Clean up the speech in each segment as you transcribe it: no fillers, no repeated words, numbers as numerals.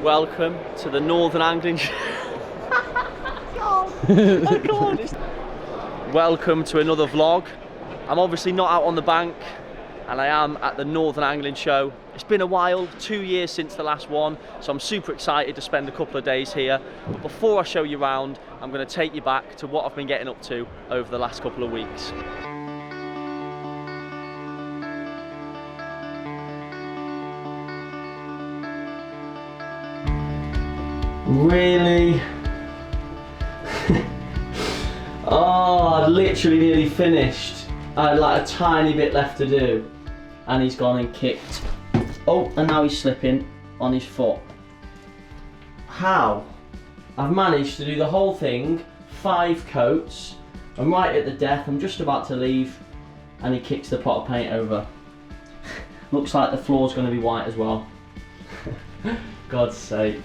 Welcome to the Northern Angling Welcome to another vlog. I'm obviously not out on the bank and I am at the Northern Angling Show. It's been a while, 2 years since the last one, so I'm super excited to spend a couple of days here. But before I show you around, I'm going to take you back to what I've been getting up to over the last couple of weeks. Really? Oh, I'd literally nearly finished. I had like a tiny bit left to do. And he's gone and kicked. Oh, and now he's slipping on his foot. How? I've managed to do the whole thing, 5 coats. I'm right at the death, I'm just about to leave. And he kicks the pot of paint over. Looks like the floor's going to be white as well. God's sake.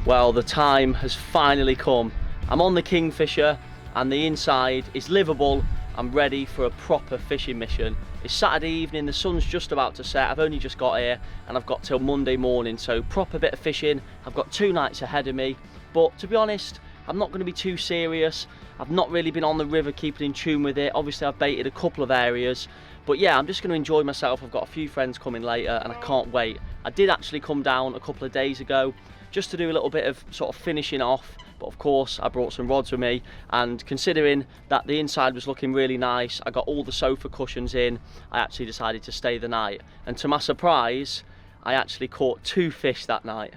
Well, the time has finally come. I'm on the Kingfisher and the inside is livable. I'm ready for a proper fishing mission. It's Saturday evening, the sun's just about to set. I've only just got here and I've got till Monday morning, so proper bit of fishing. I've got 2 nights ahead of me, but to be honest, I'm not going to be too serious. I've not really been on the river keeping in tune with it. Obviously I've baited a couple of areas, but yeah, I'm just going to enjoy myself. I've got a few friends coming later and I can't wait. I did actually come down a couple of days ago just to do a little bit of sort of finishing off, but of course I brought some rods with me, and considering that the inside was looking really nice, I got all the sofa cushions in, I actually decided to stay the night, and to my surprise I actually caught 2 fish that night.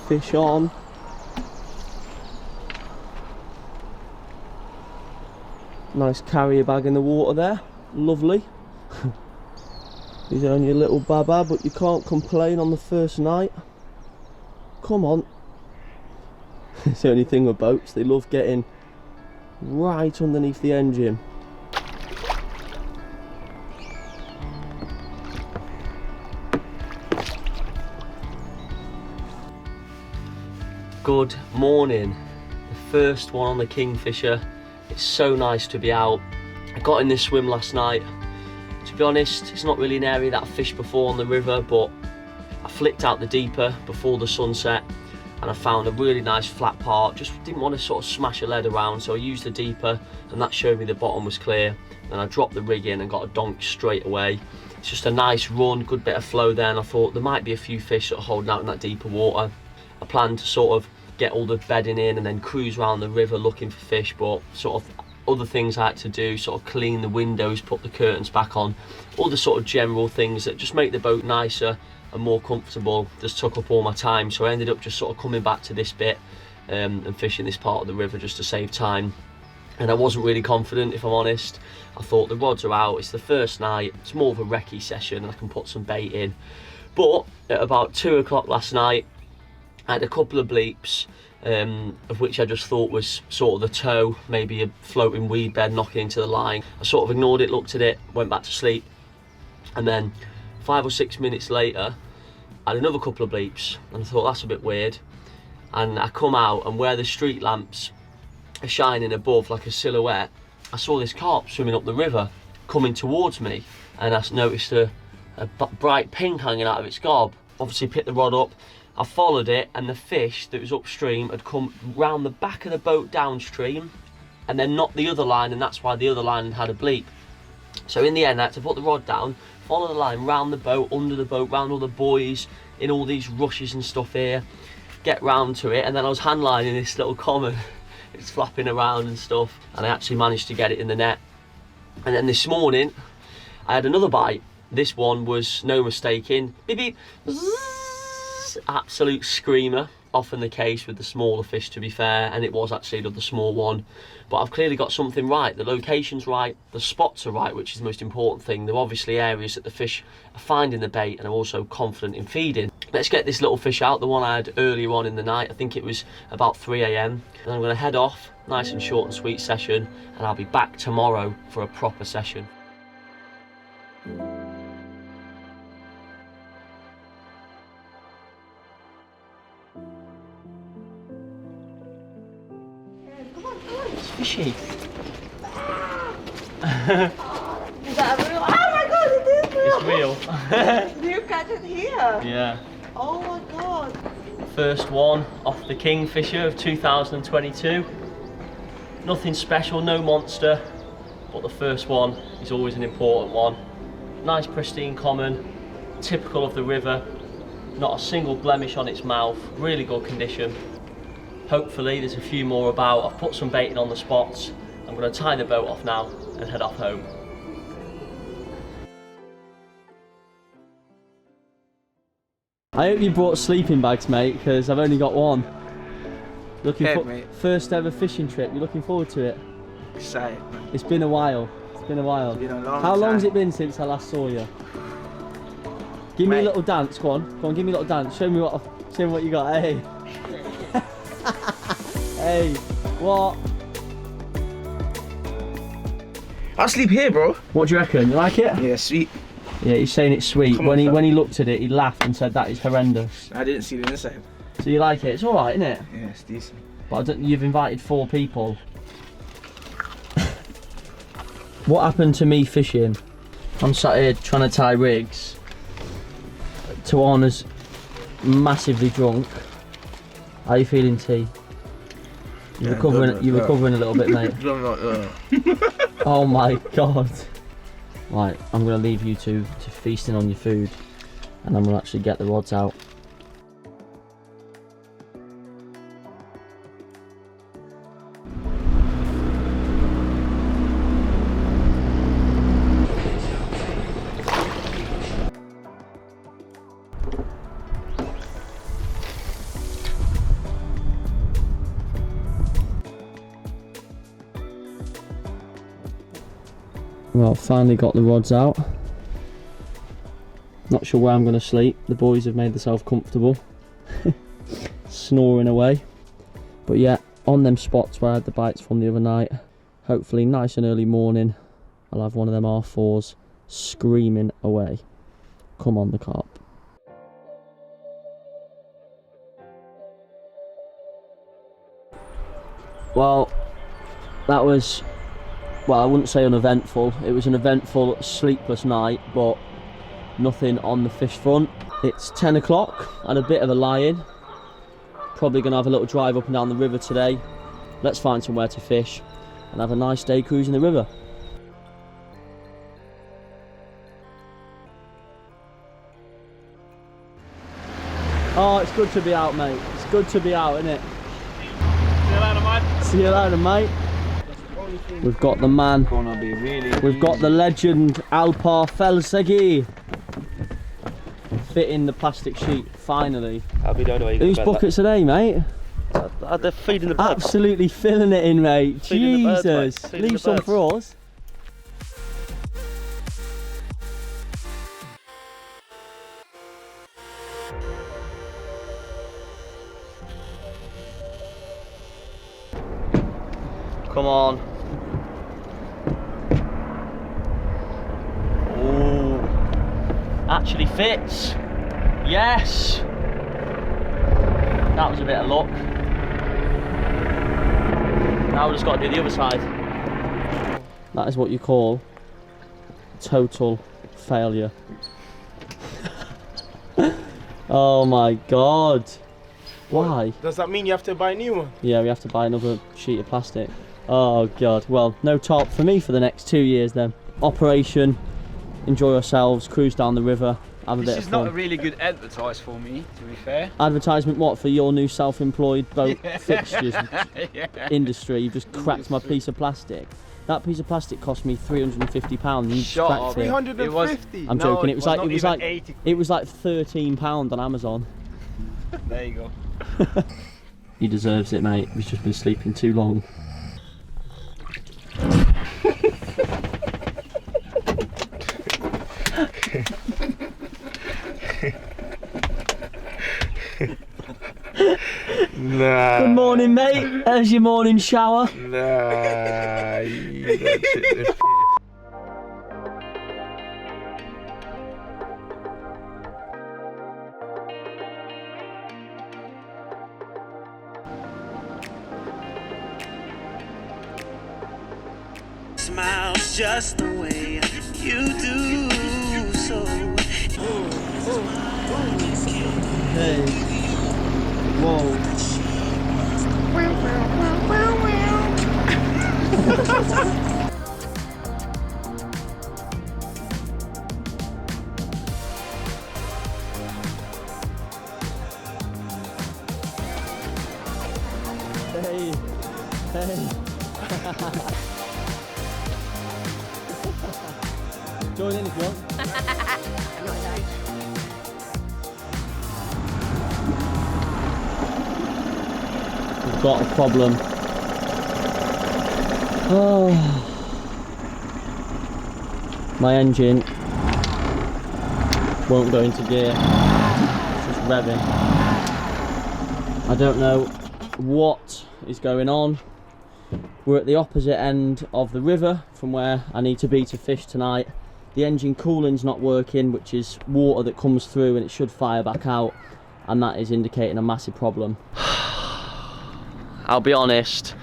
Fish on. Nice carrier bag in the water there, lovely. He's only a little baba, but you can't complain on the first night. Come on. It's the only thing with boats, they love getting right underneath the engine. Good morning. The first one on the Kingfisher. It's so nice to be out. I got in this swim last night. To be honest, it's not really an area that I've fished before on the river, but I flicked out the deeper before the sunset and I found a really nice flat part. Just didn't want to sort of smash a lead around, so I used the deeper and that showed me the bottom was clear. Then I dropped the rig in and got a donk straight away. It's just a nice run, good bit of flow there, and I thought there might be a few fish sort of holding out in that deeper water. I planned to sort of get all the bedding in and then cruise around the river looking for fish, but sort of other things I had to do, sort of clean the windows, put the curtains back on, all the sort of general things that just make the boat nicer and more comfortable, just took up all my time. So I ended up just sort of coming back to this bit and fishing this part of the river just to save time. And I wasn't really confident, if I'm honest. I thought the rods are out, it's the first night, it's more of a recce session and I can put some bait in. But at about 2 o'clock last night, I had a couple of bleeps, of which I just thought was sort of the tow, maybe a floating weed bed knocking into the line. I sort of ignored it, looked at it, went back to sleep, and then 5 or 6 minutes later I had another couple of bleeps and I thought that's a bit weird, and I come out and where the street lamps are shining above like a silhouette, I saw this carp swimming up the river coming towards me, and I noticed a bright pink hanging out of its gob. Obviously picked the rod up, I followed it, and the fish that was upstream had come round the back of the boat downstream and then knocked the other line, and that's why the other line had a bleep. So in the end I had to put the rod down, follow the line round the boat, under the boat, round all the buoys, in all these rushes and stuff here, get round to it, and then I was hand lining this little common. It's flapping around and stuff, and I actually managed to get it in the net. And then this morning I had another bite. This one was no mistaking, beep beep, absolute screamer. Often the case with the smaller fish, to be fair, and it was actually another small one. But I've clearly got something right, the location's right, the spots are right, which is the most important thing. There are obviously areas that the fish are finding the bait and I'm also confident in feeding. Let's get this little fish out, the one I had earlier on in the night. I think it was about 3 AM, and I'm going to head off, nice and short and sweet session, and I'll be back tomorrow for a proper session. It's fishy. Is that real? Oh my god, it is real! It's real. Do you catch it here? Yeah. Oh my god. First one off the Kingfisher of 2022. Nothing special, no monster, but the first one is always an important one. Nice pristine common, typical of the river, not a single blemish on its mouth, really good condition. Hopefully there's a few more about. I've put some baiting on the spots. I'm going to tie the boat off now and head off home. I hope you brought sleeping bags, mate, because I've only got one. Mate. First ever fishing trip. You looking forward to it? Excited, man. It's been a while. It's been a while. It's been a long How long's time. it been since I last saw you? Give me a Mate. little dance. Go on. Go on. Give me a little dance. Show me what you got. Hey. Hey. What? I'll sleep here, bro. What do you reckon? You like it? Yeah, sweet. Yeah, he's saying it's sweet. Come When on, he fam. when he looked at it, he laughed and said that is horrendous. I didn't see the inside. So you like it? It's all right, isn't it? Yeah, it's decent. But you've invited 4 people. What happened to me fishing? I'm sat here trying to tie rigs. Tawana's massively drunk. How are you feeling, T? You're recovering a little bit, mate. Oh my god. Right, I'm going to leave you two to feasting on your food, and I'm going to actually get the rods out. Well, finally got the rods out. Not sure where I'm going to sleep. The boys have made themselves comfortable. Snoring away. But yeah, on them spots where I had the bites from the other night, hopefully nice and early morning, I'll have one of them R4s screaming away. Come on, the carp. Well, that was, well, I wouldn't say uneventful. It was an eventful, sleepless night, but nothing on the fish front. It's 10 o'clock and a bit of a lie-in. Probably going to have a little drive up and down the river today. Let's find somewhere to fish and have a nice day cruising the river. Oh, it's good to be out, mate. It's good to be out, isn't it? See you later, mate. See you later, mate. We've got the man. Gonna be really. We've got the legend Alpar Felsegi fitting the plastic sheet finally. I'll be down away. Whose buckets are they, mate? They're feeding the birds. Absolutely filling it in, mate. Feeding the birds, mate. Jesus, Feeding leave the some birds. for us. Come on. Oh, actually fits. Yes. That was a bit of luck. Now we've just got to do the other side. That is what you call total failure. Oh my god. Why? Does that mean you have to buy a new one? Yeah, we have to buy another sheet of plastic. Oh god. Well, no tarp for me for the next 2 years then. Operation, enjoy yourselves, cruise down the river, have a bit This of is fun. not a really good advertise for me, to be fair. Advertisement what, for your new self-employed boat Yeah. fixtures Yeah. industry? You've just cracked my piece of plastic. That piece of plastic cost me £350 and you just Shut cracked up. it. 350. I'm No, joking, it it was was like not even 80. it was like £13 on Amazon. There you go. He deserves it, mate. He's just been sleeping too long. Nah. Good morning, mate. There's your morning shower. Nah. You don't sit the piss. Smiles just the way you do so. Hey. Whoa. Hey. Hey. Join in if you want. We've got a problem. Oh. My engine won't go into gear. It's just revving. I don't know what is going on. We're at the opposite end of the river from where I need to be to fish tonight. The engine cooling's not working, which is water that comes through and it should fire back out, and that is indicating a massive problem. I'll be honest,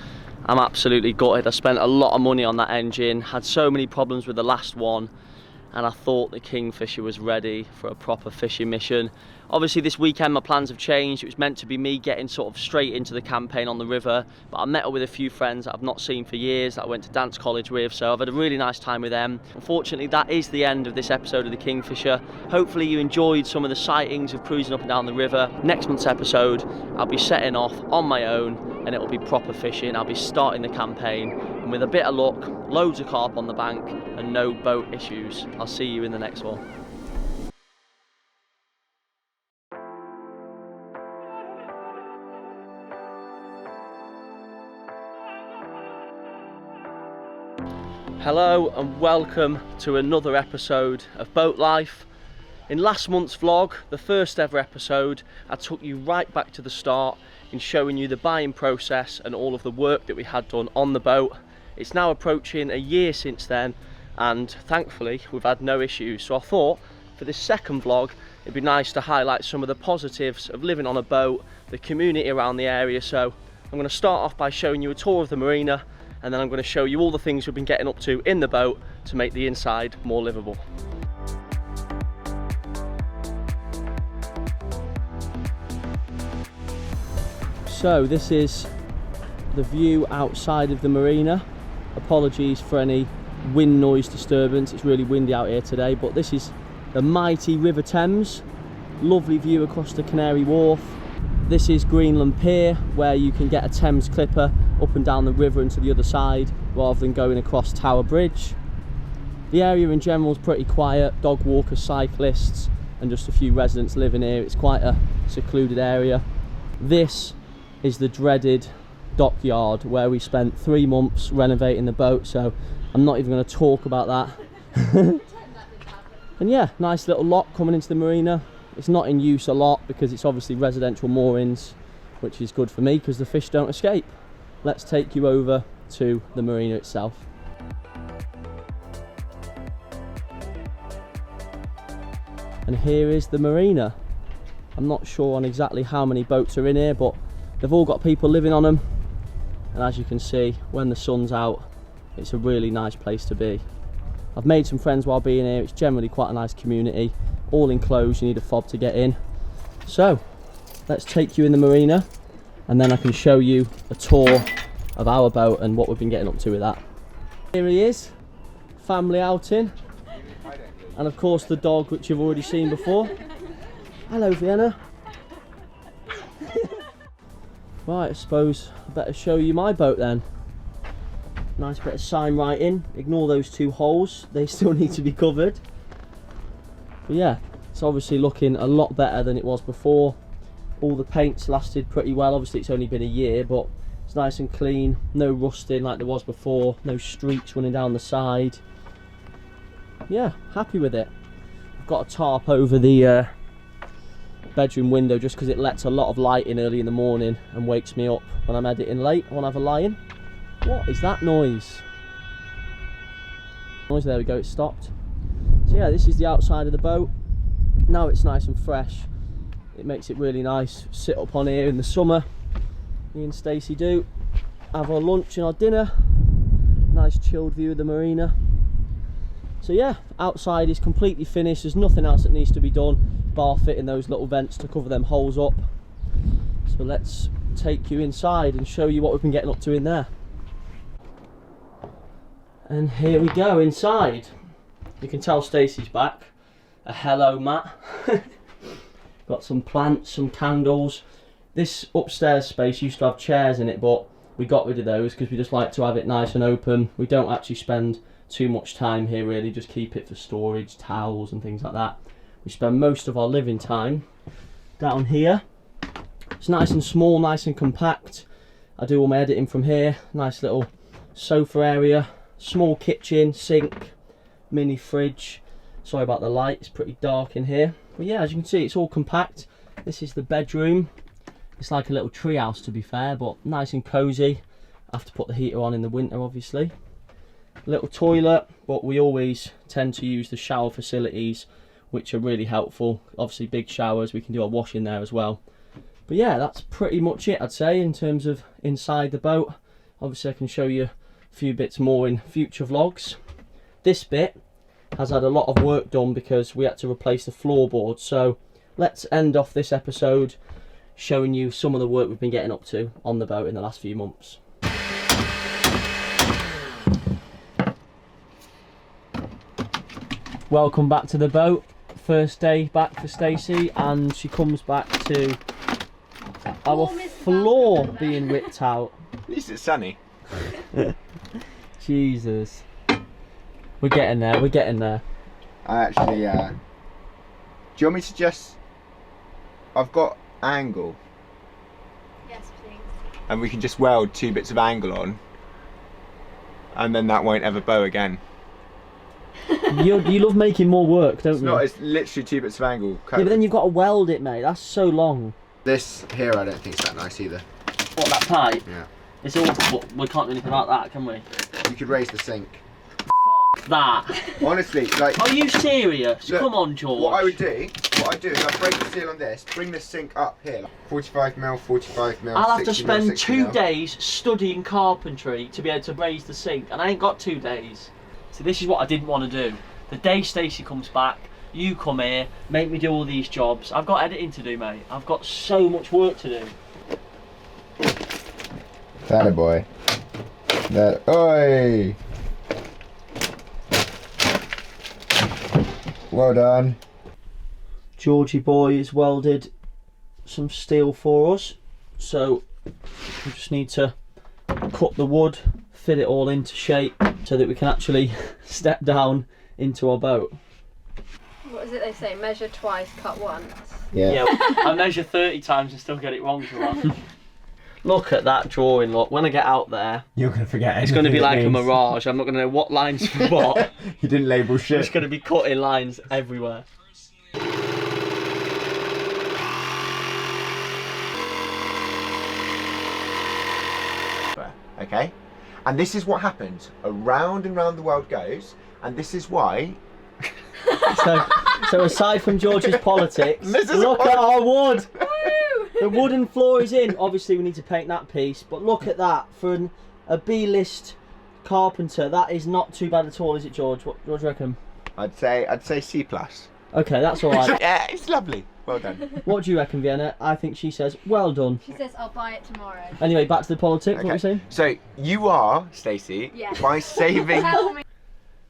I'm absolutely gutted. I spent a lot of money on that engine, had so many problems with the last one, and I thought the Kingfisher was ready for a proper fishing mission. Obviously this weekend my plans have changed. It was meant to be me getting sort of straight into the campaign on the river, but I met up with a few friends that I've not seen for years, that I went to dance college with, so I've had a really nice time with them. Unfortunately, that is the end of this episode of the Kingfisher. Hopefully you enjoyed some of the sightings of cruising up and down the river. Next month's episode, I'll be setting off on my own, and it'll be proper fishing. I'll be starting the campaign, and with a bit of luck, loads of carp on the bank and no boat issues. I'll see you in the next one. Hello and welcome to another episode of Boat Life. In last month's vlog, the first ever episode, I took you right back to the start in showing you the buying process and all of the work that we had done on the boat. It's now approaching a year since then, and thankfully we've had no issues. So I thought for this second vlog it'd be nice to highlight some of the positives of living on a boat, the community around the area. So I'm going to start off by showing you a tour of the marina, and then I'm going to show you all the things we've been getting up to in the boat to make the inside more livable. So this is the view outside of the marina. Apologies for any wind noise disturbance, it's really windy out here today, but this is the mighty River Thames. Lovely view across the Canary Wharf. This is Greenland Pier, where you can get a Thames clipper up and down the river and to the other side rather than going across Tower Bridge. The area in general is pretty quiet, dog walkers, cyclists and just a few residents living here. It's quite a secluded area. This is the dreaded dockyard where we spent 3 months renovating the boat, so I'm not even going to talk about that. And yeah, nice little lock coming into the marina. It's not in use a lot because it's obviously residential moorings, which is good for me because the fish don't escape. Let's take you over to the marina itself. And here is the marina. I'm not sure on exactly how many boats are in here, but they've all got people living on them. And as you can see, when the sun's out, it's a really nice place to be. I've made some friends while being here. It's generally quite a nice community. All enclosed, you need a fob to get in. So let's take you in the marina, and then I can show you a tour of our boat and what we've been getting up to with that. Here he is, family outing, and of course the dog, which you've already seen before. Hello Vienna. Right, I suppose I better show you my boat then. Nice bit of sign writing. Ignore those 2 holes, they still need to be covered. But yeah, it's obviously looking a lot better than it was before. All the paint's lasted pretty well. Obviously it's only been a year, but it's nice and clean. No rusting like there was before. No streaks running down the side. Yeah, happy with it. I've got a tarp over the bedroom window just because it lets a lot of light in early in the morning and wakes me up when I'm editing late. I want to have a lie in. What is that noise? There we go, it stopped. So yeah, this is the outside of the boat. Now it's nice and fresh. It makes it really nice. Sit up on here in the summer. Me and Stacey do. Have our lunch and our dinner. Nice chilled view of the marina. So yeah, outside is completely finished. There's nothing else that needs to be done. bar fitting those little vents to cover them holes up. So let's take you inside and show you what we've been getting up to in there. And here we go inside. You can tell Stacey's back. A hello mat. Got some plants, some candles. This upstairs space used to have chairs in it, but we got rid of those because we just like to have it nice and open. We don't actually spend too much time here really, just keep it for storage, towels and things like that. We spend most of our living time down here. It's nice and small, nice and compact. I do all my editing from here. Nice little sofa area, small kitchen, sink, mini fridge. Sorry about the light, it's pretty dark in here. But yeah, as you can see, it's all compact. This is the bedroom. It's like a little tree house to be fair, but nice and cosy. I have to put the heater on in the winter obviously. Little toilet, but we always tend to use the shower facilities, which are really helpful. Obviously big showers, we can do our wash in there as well. But yeah, that's pretty much it I'd say in terms of inside the boat. Obviously I can show you a few bits more in future vlogs. This bit has had a lot of work done because we had to replace the floorboard. So let's end off this episode showing you some of the work we've been getting up to on the boat in the last few months. Welcome back to the boat. First day back for Stacey, and she comes back to our floor being ripped out. At least it's sunny. Jesus. We're getting there, we're getting there. I actually, do you want me to just... I've got angle. Yes, please. And we can just weld 2 bits of angle on. And then that won't ever bow again. You love making more work, don't It's you? not, it's literally 2 bits of angle. Yeah, but then you've got to weld it, mate. That's so long. This here I don't think is that nice either. What, that pipe? Yeah. It's awful, but we can't do anything about that, can we? You could raise the sink. That. Honestly, like... Are you serious? Look, Come on, George. What I'd do is I'd break the seal on this, bring the sink up here. Like 45mm, 45mm, I'll have to 60mm, spend 60mm. 2 days studying carpentry to be able to raise the sink, and I ain't got 2 days. So this is what I didn't want to do. The day Stacey comes back, you come here, make me do all these jobs. I've got editing to do, mate. I've got so much work to do. That a boy. That, oi! Well done. Georgie boy has welded some steel for us, so we just need to cut the wood, fit it all into shape so that we can actually step down into our boat. What is it they say? Measure twice, cut once. Yeah, I measure 30 times and still get it wrong to one. Look at that drawing, look. When I get out there, You're going to forget it's going to be like a mirage. I'm not going to know what lines for what. You didn't label I'm shit. just going to be cutting lines everywhere. Okay? And this is what happens. Around and round the world goes, and this is why... So aside from George's politics, This is look a at our wood. The wooden floor is in. Obviously we need to paint that piece, but look at that. For a B-list carpenter, that is not too bad at all, is it, George? What do you reckon? I'd say C+. Okay, that's all right. Yeah, it's lovely. Well done. What do you reckon, Vienna? I think she says, well done. She says, I'll buy it tomorrow. Anyway, back to the politics, what were you saying? So, you are, Stacey, Yes. by saving... Tell me.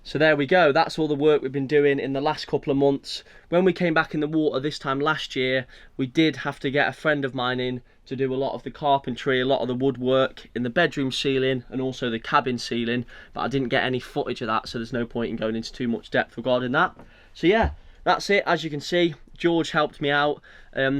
So there we go, that's all the work we've been doing in the last couple of months. When we came back in the water this time last year, we did have to get a friend of mine in to do a lot of the carpentry, a lot of the woodwork in the bedroom ceiling and also the cabin ceiling, but I didn't get any footage of that, so there's no point in going into too much depth regarding that. So yeah, that's it. As you can see, George helped me out.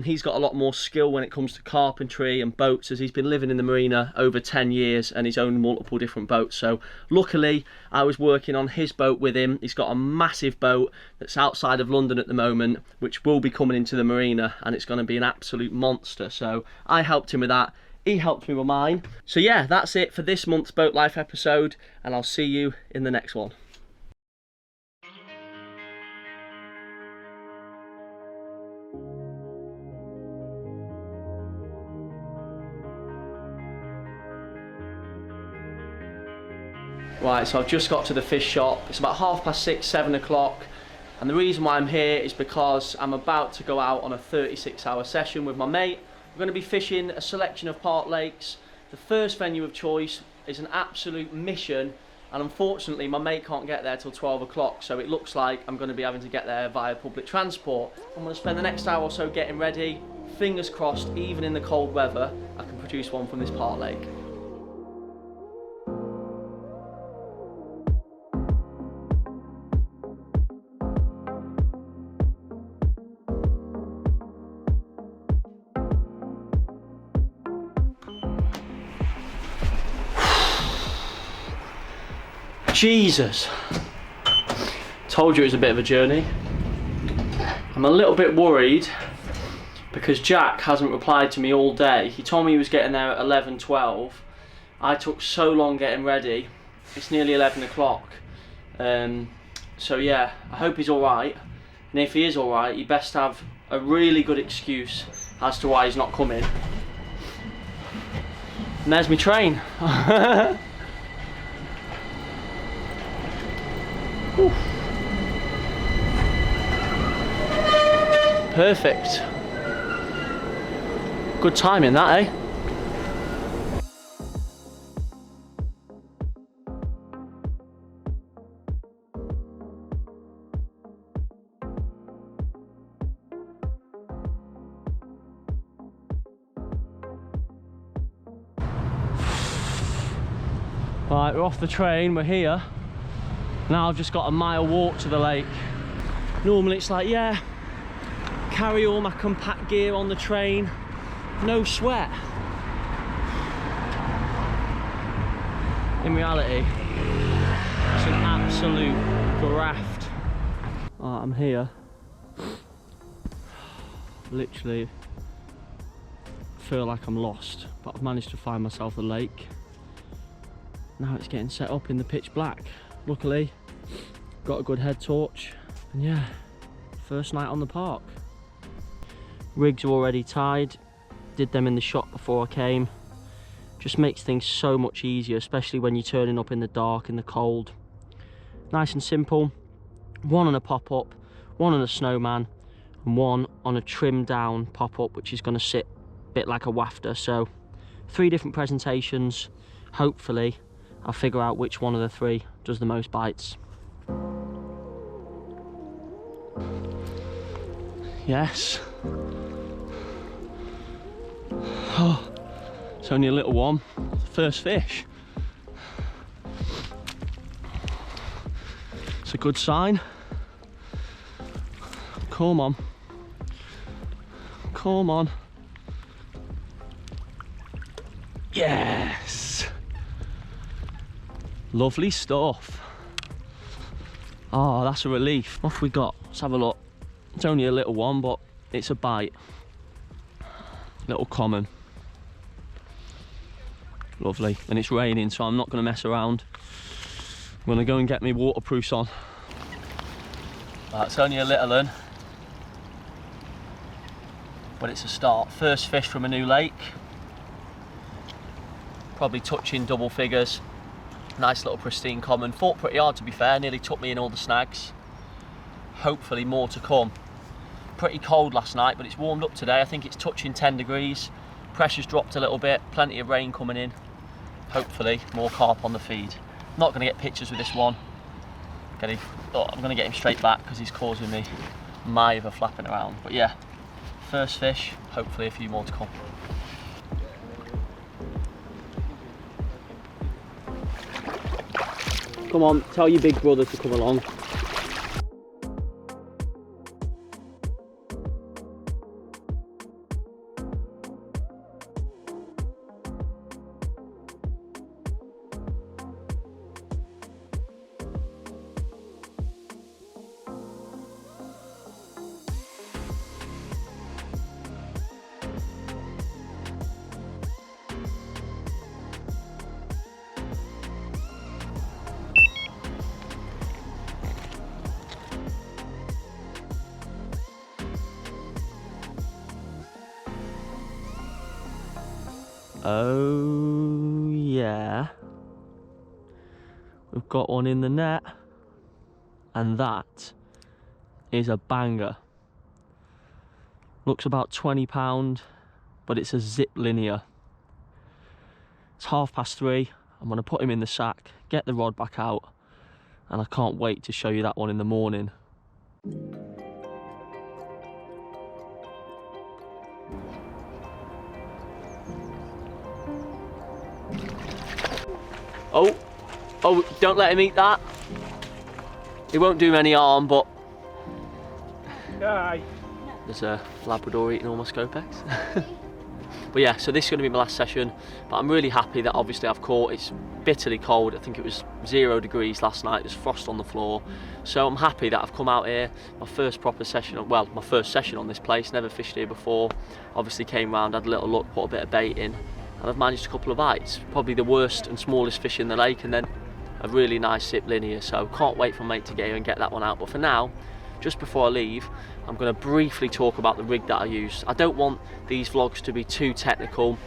He's got a lot more skill when it comes to carpentry and boats, as he's been living in the marina over 10 years and he's owned multiple different boats. So luckily I was working on his boat with him. He's got a massive boat that's outside of London at the moment, which will be coming into the marina, and it's going to be an absolute monster. So I helped him with that. He helped me with mine. So yeah, that's it for this month's Boat Life episode, and I'll see you in the next one. Right, so I've just got to the fish shop. It's about 6:30, 7 o'clock, And the reason why I'm here is because I'm about to go out on a 36-hour session with my mate. We're going to be fishing a selection of park lakes. The first venue of choice is an absolute mission, and unfortunately my mate can't get there till 12 o'clock, so it looks like I'm going to be having to get there via public transport. I'm going to spend the next hour or so getting ready. Fingers crossed, even in the cold weather, I can produce one from this park lake. Jesus! Told you it was a bit of a journey. I'm a little bit worried because Jack hasn't replied to me all day. He told me he was getting there at 11:12. I took so long getting ready. It's nearly 11 o'clock. So yeah, I hope he's alright. And if he is alright, he best have a really good excuse as to why he's not coming. And there's my train. Oof. Perfect. Good timing that, eh? Right, we're off the train, we're here. Now I've just got a mile walk to the lake. Normally it's like, yeah, carry all my compact gear on the train, no sweat. In reality, it's an absolute graft. Right, I'm here. Literally feel like I'm lost, but I've managed to find myself a lake. Now it's getting set up in the pitch black. Luckily, got a good head torch, and yeah, first night on the park. Rigs are already tied, did them in the shop before I came. Just makes things so much easier, especially when you're turning up in the dark, in the cold. Nice and simple. One on a pop-up, one on a snowman, and one on a trimmed down pop-up, which is going to sit a bit like a wafter. So 3 different presentations. Hopefully I'll figure out which one of the 3 does the most bites. Yes. Oh, it's only a little one. First fish. It's a good sign. Come on. Come on. Yes. Lovely stuff. Oh, that's a relief. What have we got? Let's have a look. It's only a little one, but it's a bite. Little common. Lovely. And it's raining, so I'm not going to mess around. I'm going to go and get my waterproofs on. It's only a little one, but it's a start. First fish from a new lake. Probably touching double figures. Nice little pristine common. Fought pretty hard, to be fair. Nearly took me in all the snags. Hopefully more to come. Pretty cold last night, but it's warmed up today. I think it's touching 10 degrees. Pressure's dropped a little bit. Plenty of rain coming in. Hopefully more carp on the feed. Not going to get pictures with this one. I'm going to get him straight back because he's causing me mither flapping around. But yeah, first fish. Hopefully a few more to come. Come on, tell your big brother to come along. Oh yeah, we've got one in the net, and that is a banger. Looks about £20, but it's a zip linear. It's 3:30. I'm going to put him in the sack, get the rod back out, and I can't wait to show you that one in the morning. Oh, don't let him eat that. He won't do him any harm, but Aye. there's a Labrador eating all my Scopex. But yeah, so this is going to be my last session, but I'm really happy that obviously I've caught. It's bitterly cold. I think it was 0 degrees last night. There's frost on the floor. So I'm happy that I've come out here. My first proper session, well, my first session on this place. Never fished here before. Obviously came round, had a little look, put a bit of bait in, and I've managed a couple of bites. Probably the worst and smallest fish in the lake, and then a really nice zip linear. So can't wait for mate to get here and get that one out. But for now, just before I leave, I'm going to briefly talk about the rig that I use. I don't want these vlogs to be too technical.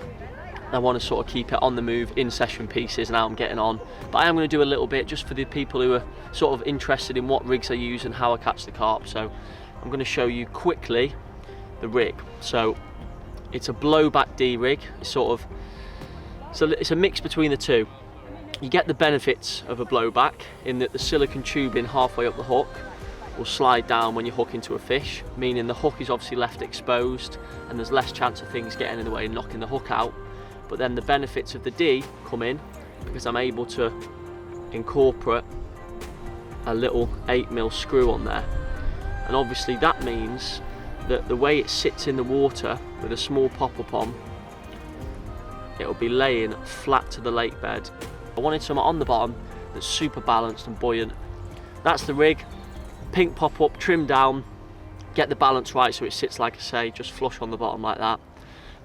I want to sort of keep it on the move, in session pieces and how I'm getting on. But I am going to do a little bit just for the people who are sort of interested in what rigs I use and how I catch the carp. So I'm going to show you quickly the rig. So it's a blowback D rig. It's sort of, so it's a mix between the two. You get the benefits of a blowback in that the silicone tubing halfway up the hook will slide down when you hook into a fish, meaning the hook is obviously left exposed and there's less chance of things getting in the way and knocking the hook out. But then the benefits of the D come in because I'm able to incorporate a little 8mm screw on there. And obviously that means that the way it sits in the water with a small pop-up on, it'll be laying flat to the lake bed. I wanted something on the bottom that's super balanced and buoyant. That's the rig. Pink pop-up, trim down, get the balance right so it sits, like I say, just flush on the bottom like that.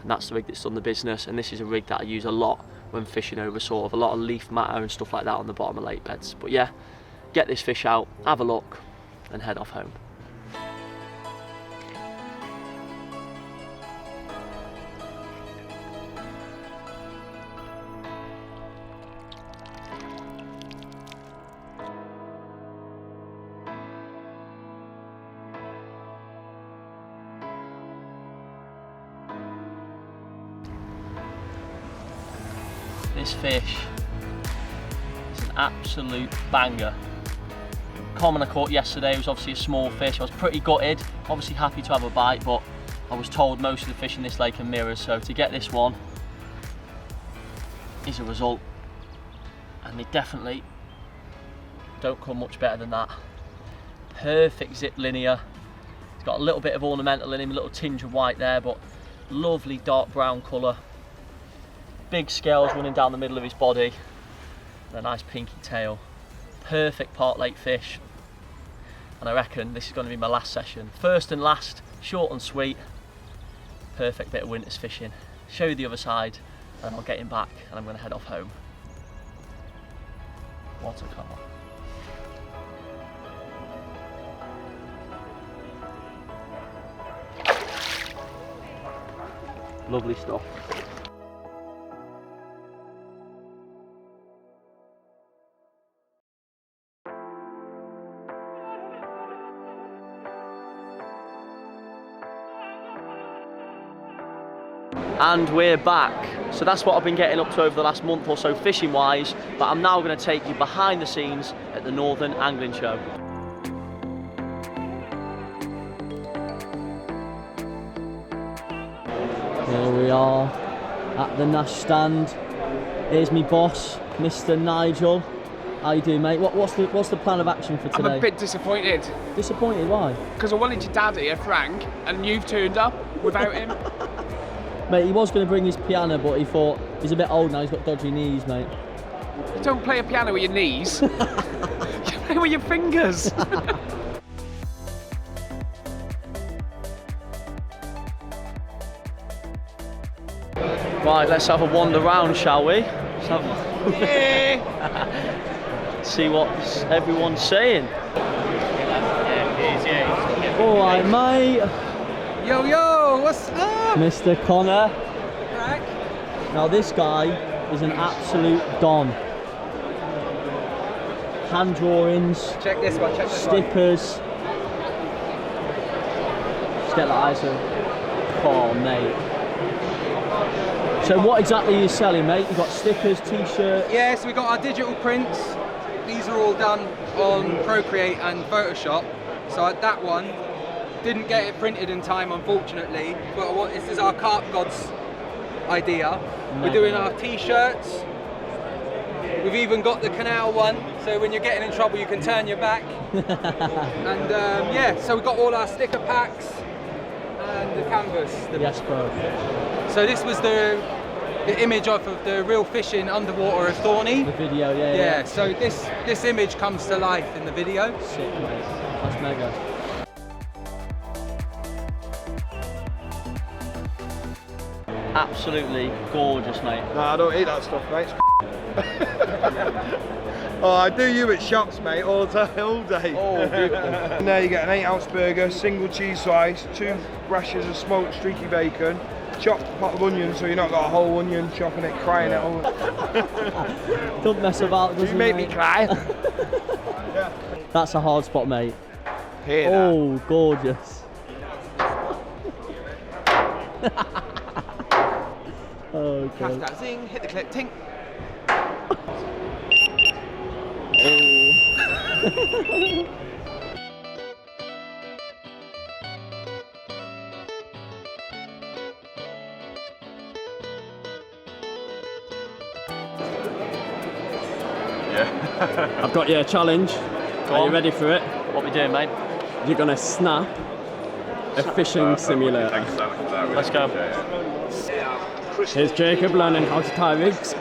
And that's the rig that's done the business. And this is a rig that I use a lot when fishing over sort of a lot of leaf matter and stuff like that on the bottom of lake beds. But yeah, get this fish out, have a look, and head off home. This fish is an absolute banger. Common I caught yesterday was obviously a small fish. I was pretty gutted, obviously happy to have a bite, but I was told most of the fish in this lake are mirrors, so to get this one is a result. And they definitely don't come much better than that. Perfect zip linear. It's got a little bit of ornamental in him, a little tinge of white there, but lovely dark brown colour. Big scales running down the middle of his body and a nice pinky tail. Perfect part lake fish, and I reckon this is going to be my last session. First and last, short and sweet, perfect bit of winter's fishing. Show you the other side and I'll get him back and I'm going to head off home. What a carp. Lovely stuff. And we're back. So that's what I've been getting up to over the last month or so fishing wise, but I'm now going to take you behind the scenes at the Northern Angling Show. Here we are at the Nash stand. Here's my boss, Mr. Nigel. How you doing, mate? What's the plan of action for today? I'm a bit disappointed. Disappointed? Why? Because I wanted your dad here, Frank, and you've turned up without him. Mate, he was going to bring his piano, but he thought he's a bit old now, he's got dodgy knees, mate. You don't play a piano with your knees. You play with your fingers. Right, let's have a wander round, shall we? See what everyone's saying. Alright, mate. Yo, yo, what's up? Mr. Connor. Frank. Now this guy is an absolute don. Hand drawings, Check this one, check this stickers, Let's get that ISO. Oh, mate. So what exactly are you selling, mate? You've got stickers, t-shirts? Yeah, so we got our digital prints. These are all done on Procreate and Photoshop. So that one didn't get it printed in time, unfortunately. But this is our Carp Gods idea. We're doing our t-shirts. We've even got the canal one, so when you're getting in trouble you can turn your back. And yeah, so we've got all our sticker packs and the canvas. Yes, bro. So this was the image of the real fishing underwater of Thorney. The video, yeah. Yeah, so this image comes to life in the video. Sick, mate. That's mega. Absolutely gorgeous, mate. No, I don't eat that stuff, mate. Oh, I do you at shops, mate, all day. Oh, beautiful. And there you get an 8-ounce burger, single cheese slice, 2 rashers of smoked streaky bacon, chopped pot of onions, so you've not got a whole onion, chopping it, crying it all. Don't mess about, does You make me cry. That's a hard spot, mate. Hear that? Oh, gorgeous. Oh, Cast God. that zing, hit the clip, tink. Oh. I've got you a challenge. Are you ready for it? What we doing, mate? You're gonna snap a fishing simulator. Let's go. Here's Jacob learning how to tie rigs.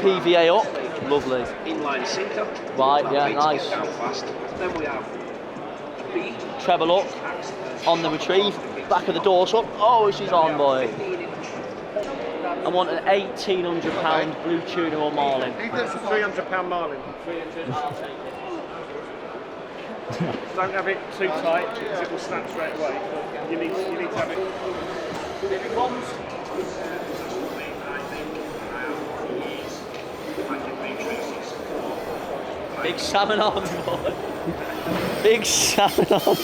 PVA up. Lovely. Inline sinker. Right, yeah, nice. Down fast. Then we have B. Treble up on the retrieve. Back of the doors up. Oh, she's on, boy. I want an £1,800 blue tuna or marlin. That's a £300 marlin. Don't have it too tight because it will snap straight away. But you need to have it. Big salmon on, boy. Big salmon on.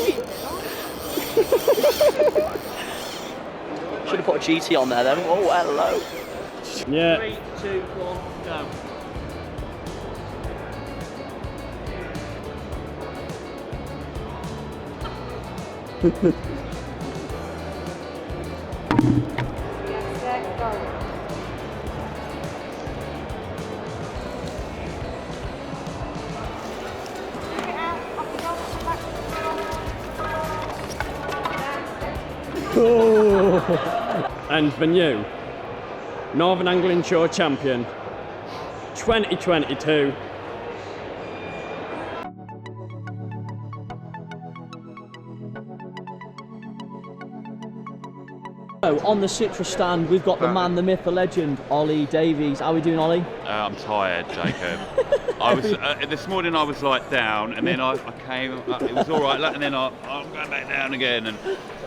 Should have put a GT on there then. Oh, hello. Yeah. 3, 2, 1, go. And the new Northern Angling Show champion 2022. So on the citrus stand we've got the man, the myth, the legend, Ollie Davies. How are we doing, Ollie? I'm tired, Jacob. I was this morning. I was like down, and then I came. It was all right, and then I'm going back down again, and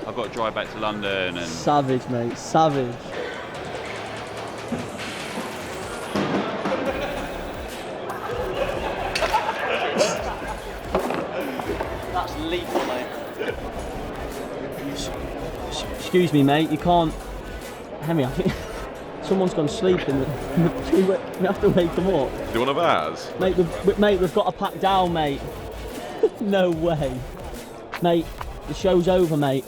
I've got to drive back to London. And Savage, mate, savage. That's lethal, mate. Excuse me, mate, you can't. Hemi, I think someone's gone sleep in the. We have to wake them up. do you want a Vaz? Mate, we've got to pack down, mate. No way. Mate, the show's over, mate.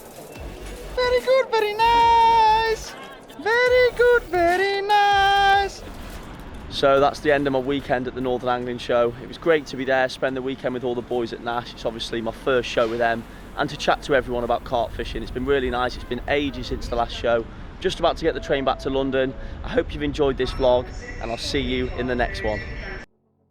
Very good, very nice. Very good, very nice. So that's the end of my weekend at the Northern Angling Show. It was great to be there, spend the weekend with all the boys at Nash. It's obviously my first show with them, and to chat to everyone about carp fishing. It's been really nice. It's been ages since the last show. Just about to get the train back to London. I hope you've enjoyed this vlog, and I'll see you in the next one.